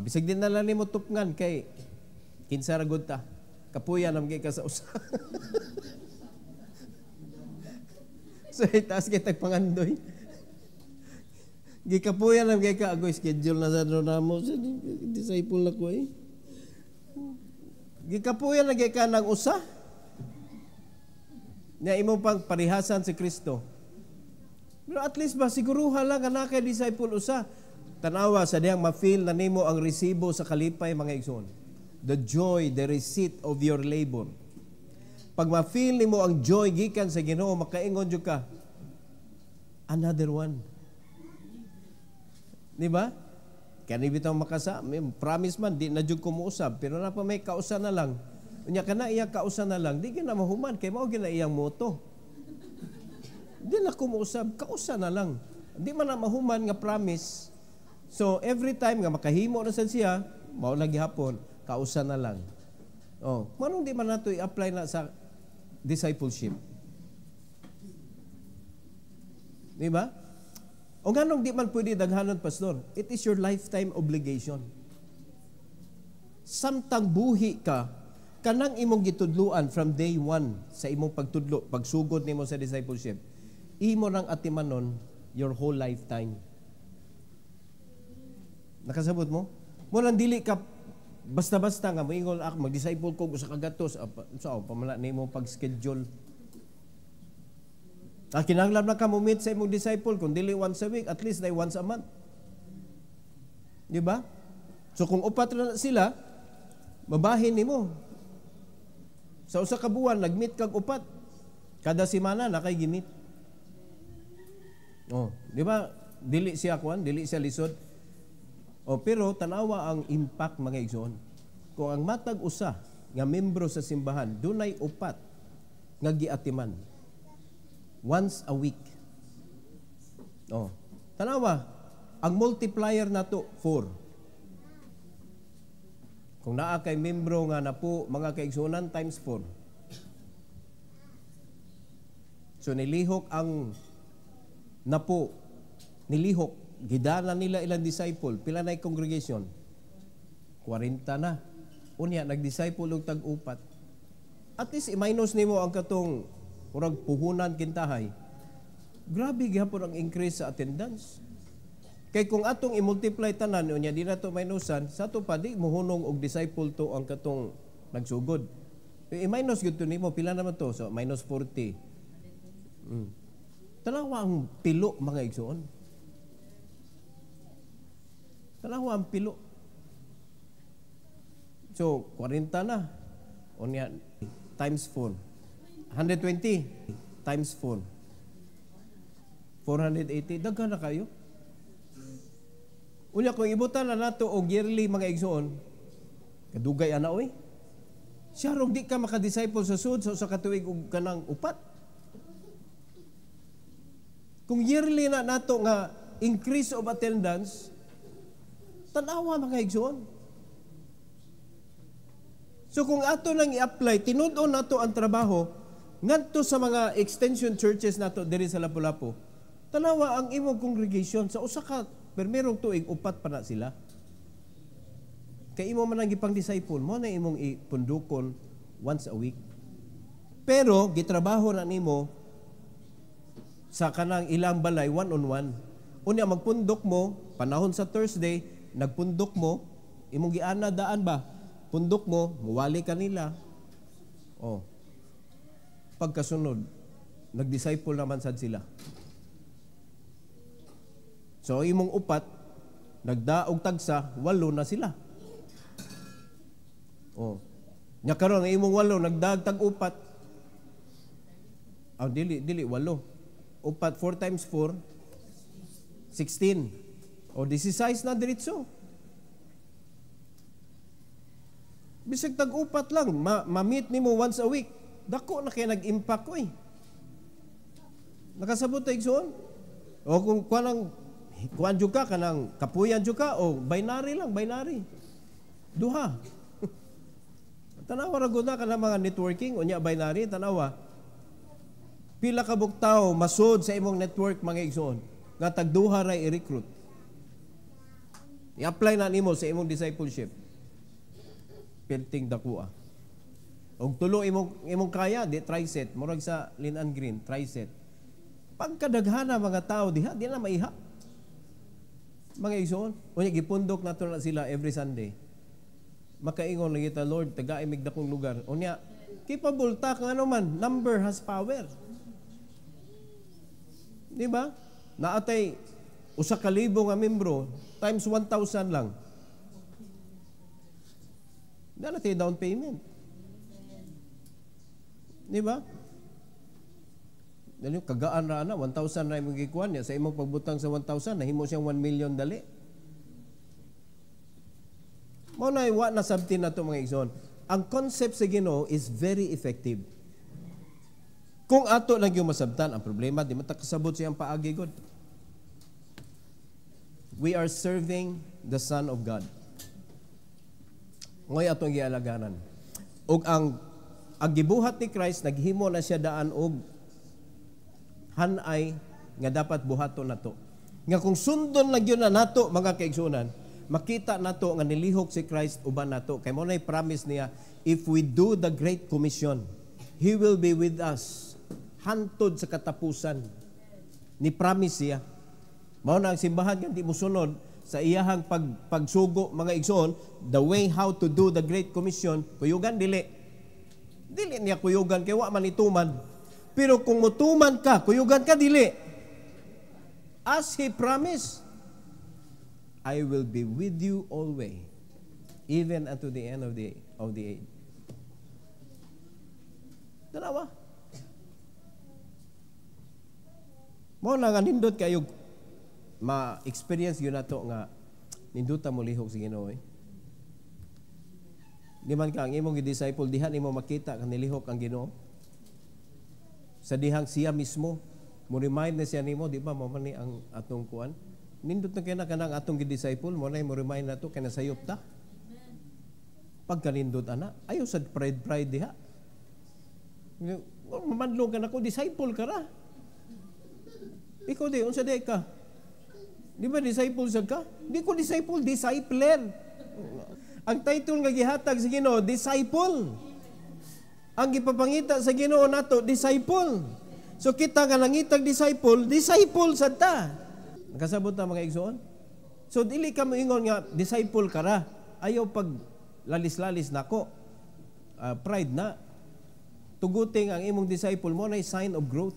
Bisag din na lang nimo tupngan kay kinsa ra gud ta. Kapuya nam ka sa usa. So itaas kitag pangandoy. Gikapuyan lang kay ka agoy schedule na sa namo sa disciple na ko eh. Gikapuyan lang kay ka nang usa. Nya imong pang parihasan si Kristo. Pero at least ba siguruha lang nga kay disciple usa. Tanawa sa diyang ma-feel na nimo ang resibo sa kalipay mga igsoon. The joy, the receipt of your labor. Pag ma-feel nimo ang joy gikan sa Ginoo, makaingon jud ka. Another one. Di ba? Kaya bitaw makasa, promise man, di na jud ko muusab, pero na pa may kausa na lang. Unya kana iya kausa na lang, di gina mahuman, kay mao gina iyang moto. Di na ko muusab, kausa na lang. Di man na mahuman nga promise. So every time nga makahimo na sad siya, mao lagi hapon, kausa na lang. Oh, manong di man nato i-apply na sa discipleship. Di ba? O nganong di man pwede daghanon, pastor? It is your lifetime obligation. Samtang buhi ka, kanang imong gitudluan from day one sa imong pagtudlo, pagsugod nimo sa discipleship, imo nang atimanon your whole lifetime. Nakasabot mo? Mo nang dili ka basta-basta nga moingon ako mag-disciple ko sa kagatos, pamala nimo pag-schedule. Kinahanglan na ka mo-meet sa imong disciple kung dili once a week, at least na once a month. Di ba? So kung upat na sila, mabahin nimo. Sa usa ka buwan nag-meet kag upat. Kada semana na kay gi-meet. Oh, di ba? Dili siya lisod. Oh, pero tanawa ang impact mga igsoon. Kung ang matag usa nga membro sa simbahan dunay upat nga giatiman once a week. Oh, tanawa, ang multiplier nato 4. Kung naa kay membro nga napo mga kaigsunan times 4. So nilihok ang napo, nilihok, gidala nila ilang disciple, pila na congregation? 40 na. Unya, nag-disciple og tag-upat. At least, i-minus nimo ang katong murag puhunan kintahay. Grabe gihapon ang increase sa attendance. Kay kung atong i-multiply tanan, unya di na to minusan, sa to pa di muhunong og disciple to ang katong nagsugod. I-minus gud to nimo, pila naman to? So, minus 40. Tanawa ang pilo, mga igsoon. Tanawa ang pilo. So, 40 na. Unya, times 4. 120 times 4. 480. Daghan na kayo. Unya, kung ibutan na nato o yearly mga igsoon, kadugay ana oy. Siya rong di ka makadisciple sa sud sa katuig og kanang upat. Kung yearly na nato nga increase of attendance, tanawa mga igsoon. So kung ato lang i-apply, tinud-on nato ang trabaho ngadto sa mga extension churches nato diri sa Lapu-Lapu. Tanawa ang imong congregation sa usa ka permerong tuig upat pa na sila. Kay imo man ang gipang disciple mo na imong ipundukon once a week. Pero gitrabaho na nimo sa kanang ilang balay one-on-one. Unya magpundok mo panahon sa Thursday, nagpundok mo, imong giana daan ba? Pundok mo, muwali ka nila. Oh. Pagkasunod, nag-disciple naman sad sila. So, imong upat, nagdaog tagsa, 8 na sila. Oh. Nya karon ang imong 8, nagdaag tag-upat. Dili 8. Upat, 4 times 4, 16. O, 16 na diretso. Bisag tag-upat lang, ma-meet nimo once a week. Dako na kay nag-impact ko eh. Nakasabot ta igsoon. O kung kuan jud ka kanang kapuyan jud ka o binary lang, binary. Duha. Tanawa ra gud na kanang mga networking unya binary tanawa. Pila ka bugtaw masud sa imong network mga igsoon nga tagduha ra i-recruit. I-apply na nimo sa imong discipleship. Perting dakua. Og tulo imong kaya di triset murag sa Linan Green triset. Pagkadaghana mga tao diha di na maiha. Mga igsoon, unya gipundok nato na sila every Sunday. Makaingon lang kita Lord, taga imig dakong lugar. Unya capable ta kang ano man, number has power. Di ba? Naatay usa ka libo nga membro times 1,000 lang. Dala tayo down payment. Di ba? Dali kagaan ra na 1,000 na imong gikuan niya sa imong pagbutang sa 1,000 nahimo siyang 1 million dali. Mao na wa na sabti na to mga igsoon. Ang concept sa Ginoo is very effective. Kung ato lang yung masabtan, ang problema di matakasabot siyang paagi god. We are serving the Son of God. Ngoy atong gialaganan. Og ang gibuhat ni Christ naghimo na siya daan og hanay nga dapat buhaton nato. Nga kung sundon lang yun na nato mga kaigsunan, makita nato nga nilihok si Christ uban nato. Kay mo na'y promise niya, if we do the Great Commission, He will be with us hantod sa katapusan. Ni promise siya. Mao na ang simbahan nga di mo sunod sa iyahang pagsugo mga igsoon, the way how to do the Great Commission, kuyugan dili. Dili niya kuyugan kay wa man ituman. Pero kung mutuman ka, kuyugan ka dili. As He promised, I will be with you always, even unto the end of the age. Dalawa. Mo na nga nindot kayo ma-experience yun na to nga ninduta mo lihok sa Ginoo. Di man ka ang imong disciple dihan imo makita kang nilihok ang Ginoo. Sa dihang siya mismo mo remind na siya nimo, di ba mo man ni ang atong kuan. Nindot na kaya kanang atong disciple mo na mo remind nato kay nasayop ta. Pagka nindot ana, ayo sad pride diha. Mamadlong ka na ko, disciple ka ra. Ikaw di, unsa di ka? Di ba disciple sa ka? Di ko disciple, discipler. Ang title nga gihatag sa Ginoo, disciple. Ang gipapangita sa Ginoo nato, disciple. So kita nga nangitag disciple, disciple sad ta. Nakasabot na mga igsoon? So dili ka moingon nga disciple ka ra. Ayaw pag lalis-lalis nako. Pride na. Tuguting ang imong disciple mo na sign of growth.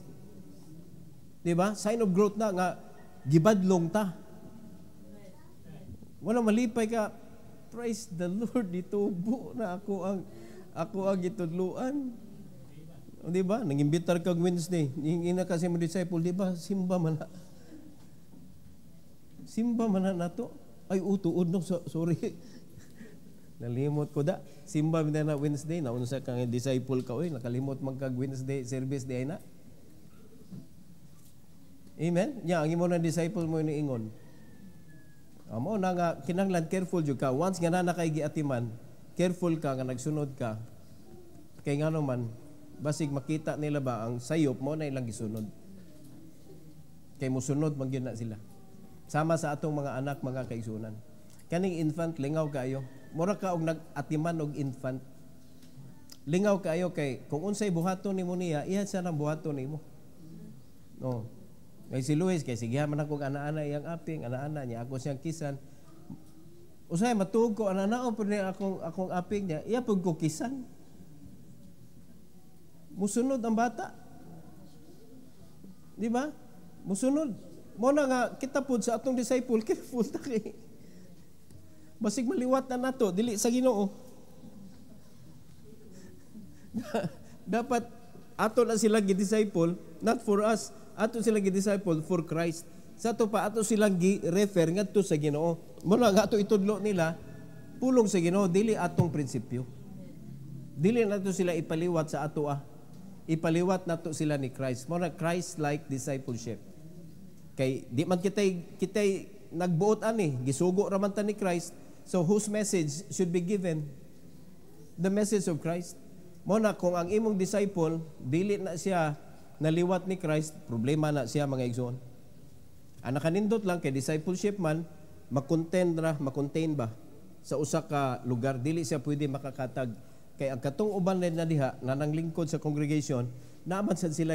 Di ba? Sign of growth na nga gibadlong ta. Wala malipay ka. Praise the Lord, ditubo na ako ang gitudluan. Di ba? Nangimbitar kag Wednesday. Ina kasi mo disciple, di ba? Simba man na. Simba man na to. Ay, utuod no. Sorry. Nalimot ko da. Simba man na Wednesday. Naunsa kang disciple ka. Uy, nakalimot man kag Wednesday service di ay na. Amen? Ya, ang imo na disciple mo ni ingon. Amo na nga kinahanglan careful jud ka. Once nga na kay giatiman, careful ka nga nagsunod ka. Kay ngano man basig makita nila ba ang sayop mo na ilang gisunod. Kay mosunod man gyud na sila. Sama sa atong mga anak, mga kaigsunan. Kaning infant lingaw kaayo. Mura ka og nag-atiman og infant. Lingaw kaayo kay kung unsay buhaton nimo niya, iya sa nang buhaton nimo. No. Kay si Luis, kay sigihan man akong ana-ana iyang aping, ana-ana niya, ako siyang kisan. Usay matuog ko, ana-ana o pero akong aping niya, iya pag ko kisan. Musunod ang bata. Di ba? Musunod. Muna nga, kita po sa atong disciple, careful ta kay. Basig maliwat na nato, dili sa Ginoo. Dapat, ato na sila gi-disciple, not for us, ato silang gi-disciple for Christ. Sa ato pa, ato silang gi-refer ngadto sa Ginoo. Muna nga ato itudlo nila, pulong sa Ginoo, dili atong prinsipyo. Dili nato sila ipaliwat sa ato Ipaliwat nato sila ni Christ. Muna Christ-like discipleship. Kay di man kitay nagbuot ani, gisugo ra man ta ni Christ. So whose message should be given? The message of Christ. Muna kung ang imong disciple dili na siya naliwat ni Christ, problema na siya mga igsoon. Ang nakanindot lang kay discipleship man, makontain ba sa usa ka lugar, dili siya pwede makakatag. Kay ang katong uban na diha na nanglingkod sa congregation, naman sad sila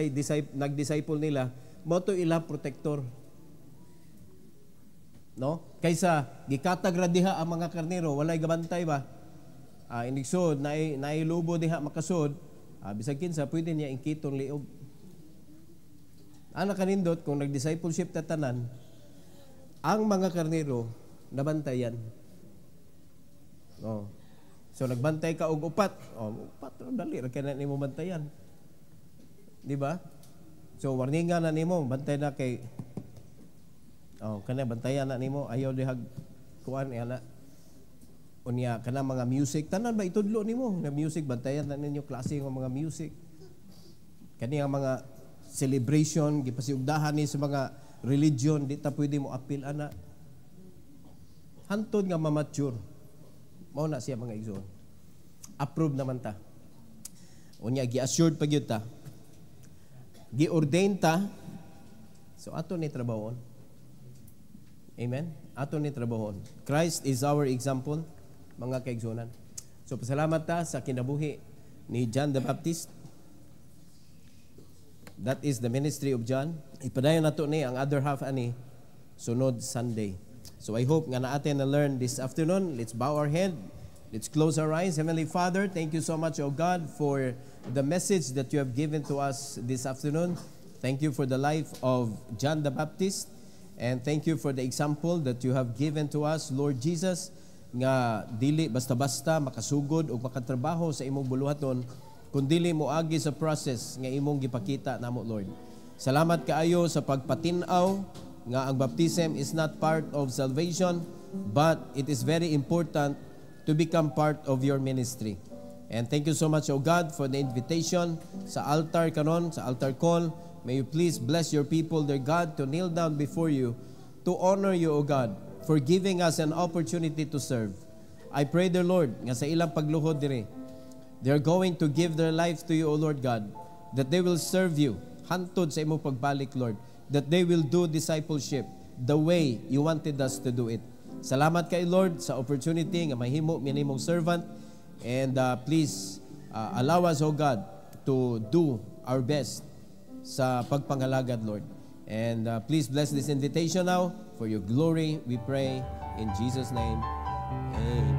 nag-disciple nila, mo to ila protector. No? Kaysa gikatag ra diha ang mga karnero, walay gabantay ba? Inigsod nailubo diha makasod, bisag kinsa pwede niya ingkiton liog. Ana kanindot kung nag-discipleship tatanan, ang mga karnero nabantayan. Oh. So nagbantay ka og upat. Oh, upat dali ra kana nimo bantayan. Di ba? So warningan na nimo, bantay na kay kana bantayan na nimo, ayaw dihag kuan ana. Unya kana mga music tanan ba itudlo nimo? Na music bantayan na ninyo klase ng mga music. Kani ang mga celebration gipasiugdahan ni sa mga religion, di ta pwede mo appeal ana. Hantod nga ma-mature. Mao na siya mga igsoon. Approve naman ta. Unya gi-assured pa gyud ta. Gi-ordain ta. So ato ni trabahon. Amen. Ato ni trabahon. Christ is our example, mga kaigsuonan. So pasalamat ta sa kinabuhi ni John the Baptist. That is the ministry of John. Ipadayon nato ni ang other half ani sunod Sunday. So I hope nga naatin na learn this afternoon. Let's bow our head. Let's close our eyes. Heavenly Father, thank you so much, O God, for the message that you have given to us this afternoon. Thank you for the life of John the Baptist. And thank you for the example that you have given to us, Lord Jesus, nga dili basta-basta makasugod o makatrabaho sa imong buluhaton, kundili mo agi sa process nga imong gipakita namo, Lord. Salamat kaayo sa pagpatinaw nga ang baptism is not part of salvation, but it is very important to become part of your ministry. And thank you so much, O God, for the invitation sa altar karon, sa altar call. May you please bless your people, dear God, to kneel down before you, to honor you, O God, for giving us an opportunity to serve. I pray, dear Lord, nga sa ilang pagluhod dire, they're going to give their life to you, O Lord God. that they will serve you hantod sa imong pagbalik, Lord, that they will do discipleship the way you wanted us to do it. Salamat kay Lord sa opportunity nga mahimo mi nimong servant, and please allow us, O God, to do our best sa pagpangalagad, Lord. And please bless this invitation now. For your glory, we pray in Jesus' name. Amen.